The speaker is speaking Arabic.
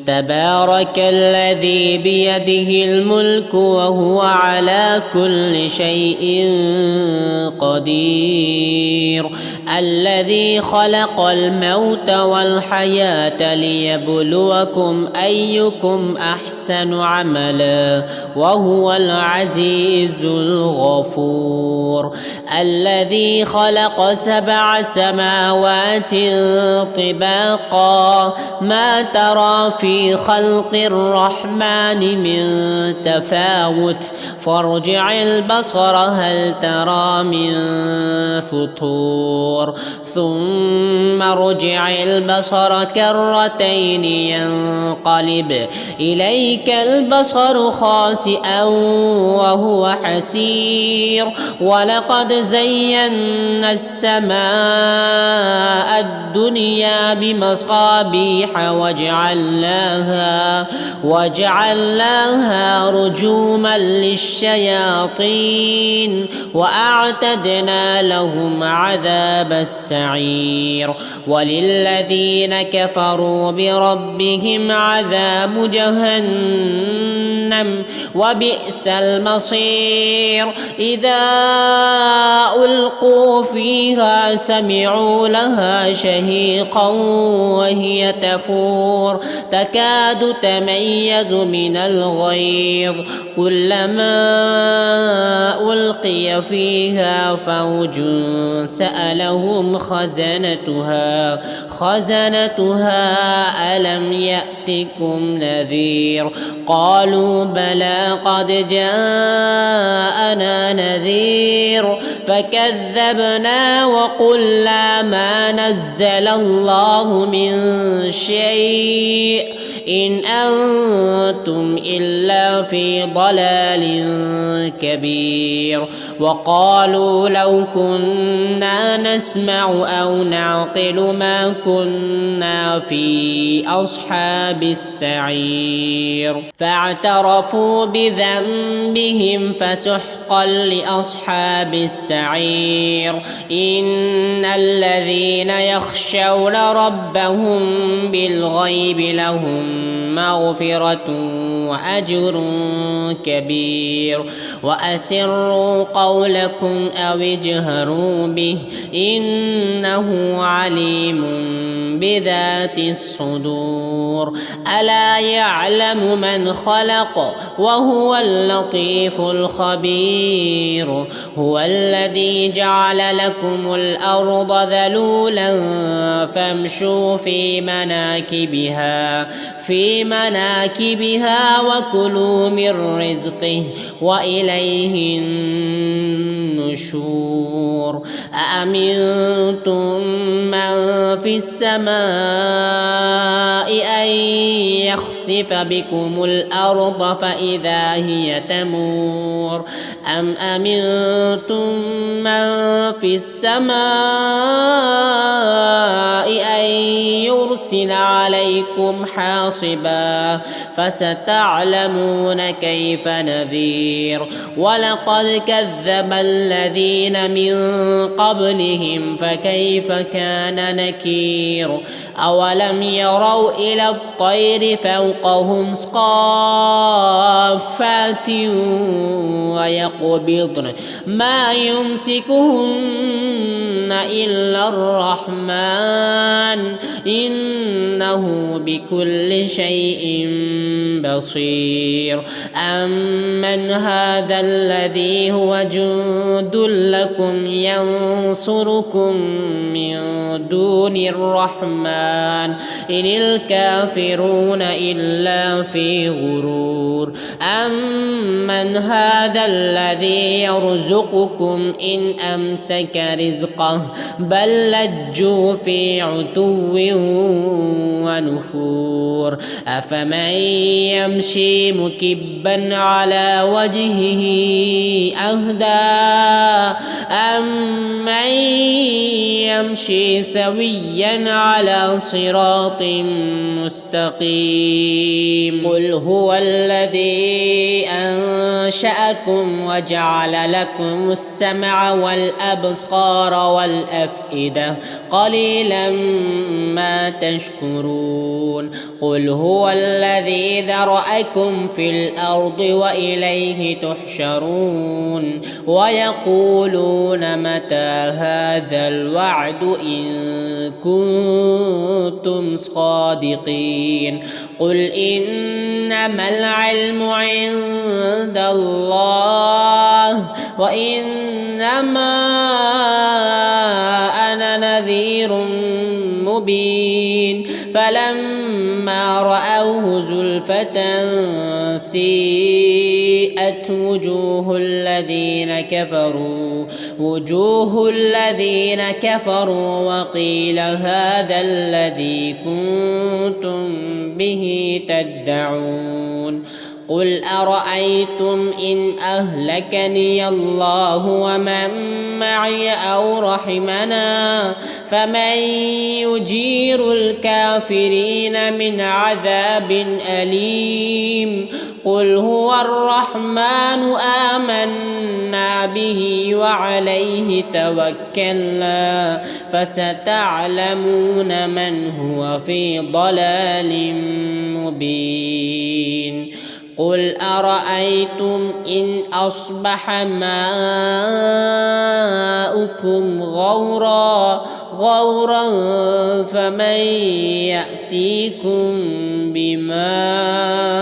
تبارك الذي بيده الملك وهو على كل شيء قدير الذي خلق الموت والحياة ليبلوكم أيكم أحسن عملا وهو العزيز الغفور الذي خلق 7 سماوات طباقا ما ترى في خلق الرحمن من تفاوت فارجع البصر هل ترى من فطور ثم ارجع البصر كرتين ينقلب إليك البصر خاسئا وهو حسير ولقد زينا السماء الدنيا بمصابيح وجعلناها رجوما للشياطين وأعتدنا لهم عذاب السعير وللذين كفروا بربهم عذاب جهنم وبئس المصير إذا ألقوا فيها سمعوا لها شهيقا وهي تفور تكاد تميز من الغيظ كلما ألقي فيها فوج سألهم خزنتها ألم يأتكم نذير قالوا بلى قد جاءنا نذير فكذبنا وقلنا ما نزل الله من شيء إن أنتم إلا في ضلال كبير وقالوا لو كنا نسمع أو نعقل ما كنا في أصحاب السعير فاعترفوا بذنبهم فسحقا لأصحاب السعير إن الذين يخشون ربهم بالغيب لهم مغفرة وأجر كبير وأسروا قولكم أو اجهروا به إنه عليم بذات الصدور ألا يعلم من خلق وهو اللطيف الخبير هو الذي جعل لكم الأرض ذلولا فامشوا في مناكبها وكلوا من رزقه وإليه النشور أأمنتم من في السماء أن يخسف بكم الأرض فإذا هي تمور أم أمنتم من في السماء أن يرسل عليكم حاصبا فستعلمون كيف نذير ولقد كذب الذين من قبلهم فكيف كان نكير أولم يروا إلى الطير فوقهم صافات ويقبضن ما يمسكهن إلا الرحمن إنه بكل شيء بصير أمن هذا الذي هو جند لكم ينصركم من دون الرحمن إن الكافرون إلا في غرور أمن هذا الذي يرزقكم إن أمسك رزقه بل لجوا في عتو ونفور أفمن يمشي مكبا على وجهه أهدى أمن يمشي سويا على على صراط مستقيم. قل هو الذي أنشأكم وجعل لكم السمع والأبصار والأفئدة قليلا ما تشكرون. قل هو الذي ذرأكم في الأرض وإليه تحشرون. ويقولون متى هذا الوعد إن كنتم صادقين. قل إنما العلم عند الله وإنما أنا نذير مبين. فلما رأوه زلفة سيئت وجوه الذين كفروا وقيل هذا الذي كنتم به تدعون. قل أرأيتم إن أهلكني الله ومن معي أو رحمنا فمن يجير الكافرين من عذاب أليم. قل هو الرحمن آمنا به وعليه توكلنا فستعلمون من هو في ضلال مبين. قل أرأيتم إن أصبح ماؤكم غورا فمن يأتيكم بماء